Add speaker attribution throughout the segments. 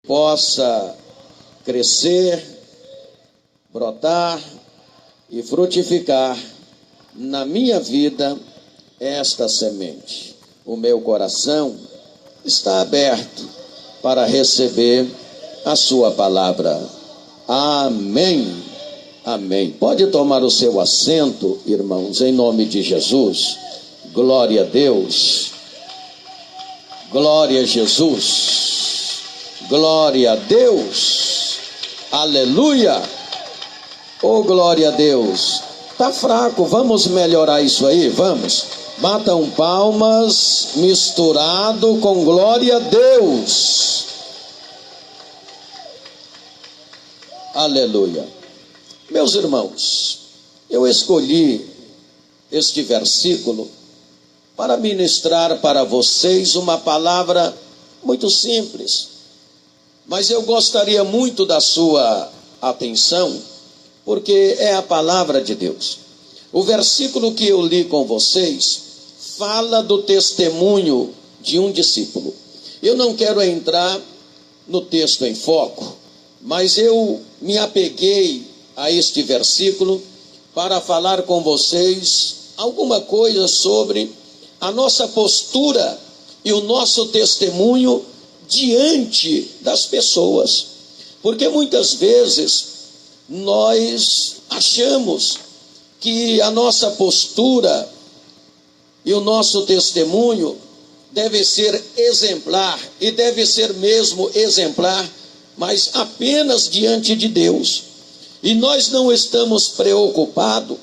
Speaker 1: possa crescer, brotar e frutificar na minha vida esta semente. O meu coração está aberto para receber a sua palavra. Amém. Amém. Pode tomar o seu assento, irmãos, em nome de Jesus. Glória a Deus. Glória a Jesus. Glória a Deus. Aleluia. Oh, glória a Deus. Tá fraco, vamos melhorar isso aí, vamos. Batam palmas misturado com glória a Deus. Aleluia. Meus irmãos, eu escolhi este versículo para ministrar para vocês uma palavra muito simples, mas eu gostaria muito da sua atenção, porque é a palavra de Deus. O versículo que eu li com vocês fala do testemunho de um discípulo. Eu não quero entrar no texto em foco, mas eu me apeguei a este versículo para falar com vocês alguma coisa sobre a nossa postura e o nosso testemunho diante das pessoas. Porque muitas vezes nós achamos que a nossa postura e o nosso testemunho deve ser exemplar, e deve ser mesmo exemplar, mas apenas diante de Deus. E nós não estamos preocupados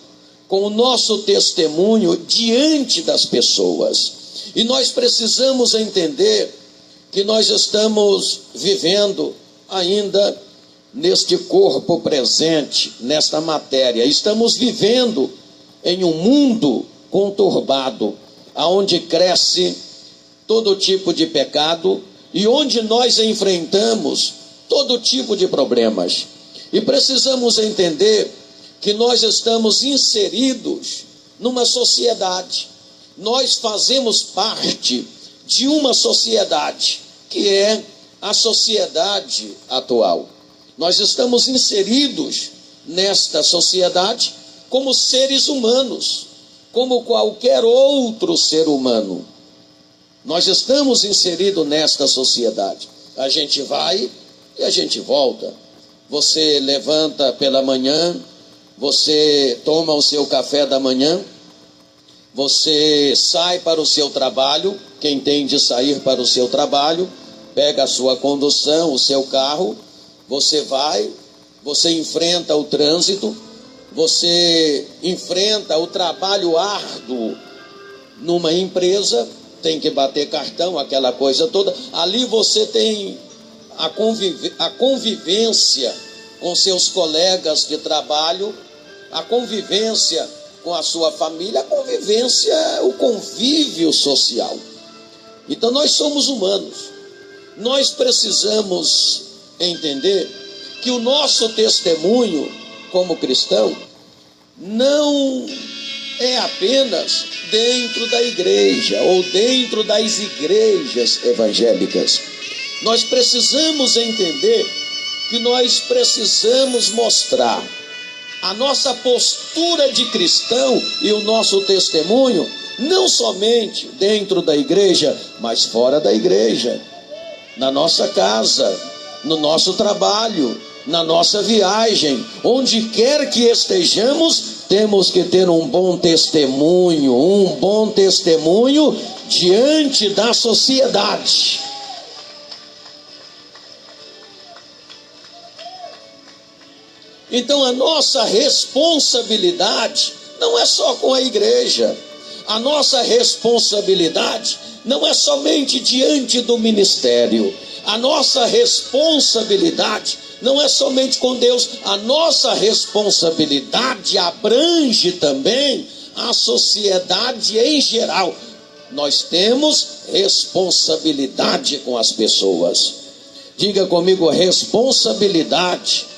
Speaker 1: com o nosso testemunho diante das pessoas. E nós precisamos entender que nós estamos vivendo ainda neste corpo presente, nesta matéria. Estamos vivendo em um mundo conturbado, aonde cresce todo tipo de pecado e onde nós enfrentamos todo tipo de problemas. E precisamos entender que nós estamos inseridos numa sociedade. Nós fazemos parte de uma sociedade, que é a sociedade atual. Nós estamos inseridos nesta sociedade como seres humanos, como qualquer outro ser humano. Nós estamos inseridos nesta sociedade. A gente vai e a gente volta. Você levanta pela manhã, você toma o seu café da manhã, você sai para o seu trabalho, quem tem de sair para o seu trabalho, pega a sua condução, o seu carro, você vai, você enfrenta o trânsito, você enfrenta o trabalho árduo numa empresa, tem que bater cartão, aquela coisa toda. Ali você tem a convivência com seus colegas de trabalho, a convivência com a sua família, a convivência, o convívio social. Então nós somos humanos. Nós precisamos entender que o nosso testemunho como cristão não é apenas dentro da igreja ou dentro das igrejas evangélicas. Nós precisamos entender que nós precisamos mostrar a nossa postura de cristão e o nosso testemunho, não somente dentro da igreja, mas fora da igreja, na nossa casa, no nosso trabalho, na nossa viagem, onde quer que estejamos, temos que ter um bom testemunho diante da sociedade. Então a nossa responsabilidade não é só com a igreja, a nossa responsabilidade não é somente diante do ministério, a nossa responsabilidade não é somente com Deus, a nossa responsabilidade abrange também a sociedade em geral. Nós temos responsabilidade com as pessoas. Diga comigo, responsabilidade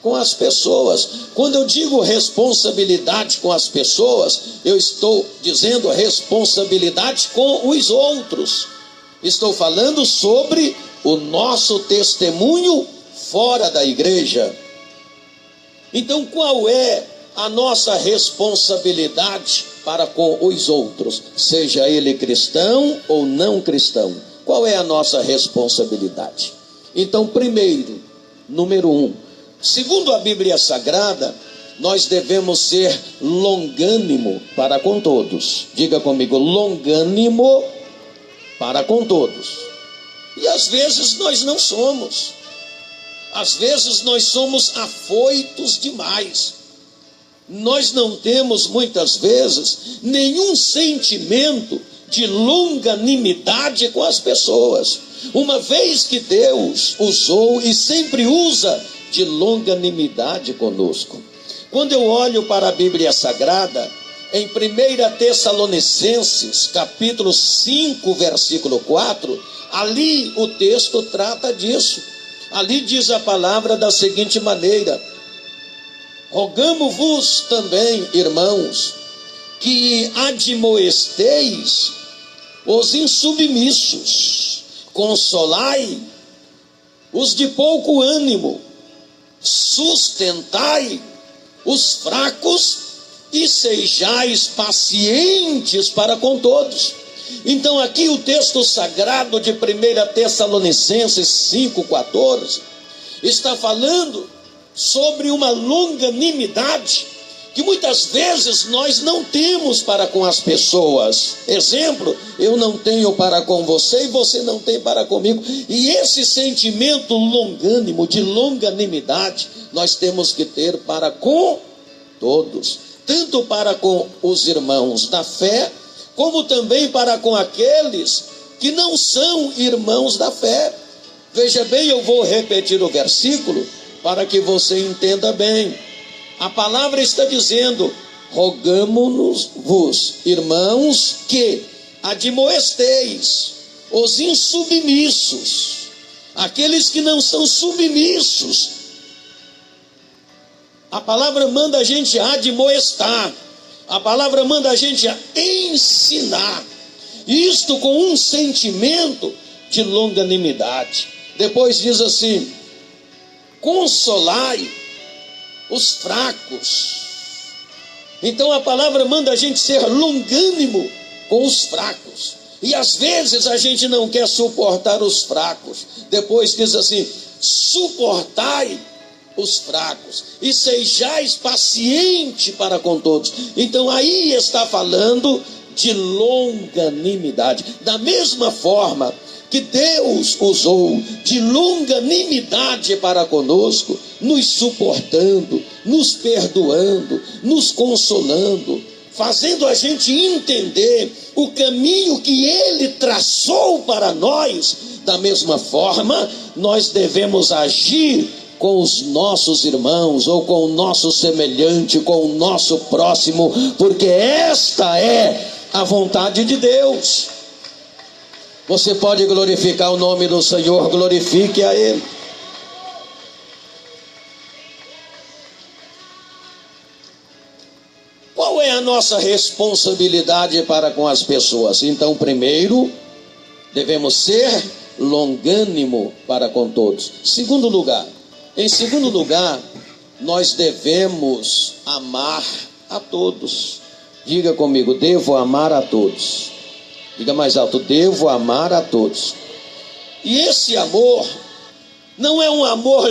Speaker 1: com as pessoas. Quando eu digo responsabilidade com as pessoas, eu estou dizendo responsabilidade com os outros. Estou falando sobre o nosso testemunho fora da igreja. Então, qual é a nossa responsabilidade para com os outros, seja ele cristão ou não cristão? Qual é a nossa responsabilidade? Então, primeiro, número 1, segundo a Bíblia Sagrada, nós devemos ser longânimo para com todos. Diga comigo, longânimo para com todos. E às vezes nós não somos. Às vezes nós somos afoitos demais. Nós não temos muitas vezes nenhum sentimento de longanimidade com as pessoas, uma vez que Deus usou e sempre usa de longanimidade conosco. Quando eu olho para a Bíblia Sagrada, em 1 Tessalonicenses, capítulo 5, versículo 4, ali o texto trata disso. Ali diz a palavra da seguinte maneira: rogamo-vos também, irmãos, que admoesteis os insubmissos, consolai os de pouco ânimo, sustentai os fracos e sejais pacientes para com todos. Então aqui o texto sagrado de 1 Tessalonicenses 5,14 está falando sobre uma longanimidade que muitas vezes nós não temos para com as pessoas. Exemplo, eu não tenho para com você e você não tem para comigo. E esse sentimento longânimo, de longanimidade, nós temos que ter para com todos, tanto para com os irmãos da fé, como também para com aqueles que não são irmãos da fé. Veja bem, eu vou repetir o versículo para que você entenda bem. A palavra está dizendo: rogamo-vos, irmãos, que admoesteis os insubmissos, aqueles que não são submissos. A palavra manda a gente admoestar, a palavra manda a gente a ensinar, isto com um sentimento de longanimidade. Depois diz assim: consolai os fracos. Então a palavra manda a gente ser longânimo com os fracos. E às vezes a gente não quer suportar os fracos. Depois diz assim: suportai os fracos e sejais paciente para com todos. Então aí está falando de longanimidade. Da mesma forma que Deus usou de longanimidade para conosco, nos suportando, nos perdoando, nos consolando, fazendo a gente entender o caminho que Ele traçou para nós. Da mesma forma, nós devemos agir com os nossos irmãos, ou com o nosso semelhante, com o nosso próximo, porque esta é a vontade de Deus. Você pode glorificar o nome do Senhor, glorifique a Ele. Qual é a nossa responsabilidade para com as pessoas? Então, primeiro, devemos ser longânimo para com todos. Em segundo lugar, nós devemos amar a todos. Diga comigo, devo amar a todos. Diga mais alto, devo amar a todos. E esse amor não é um amor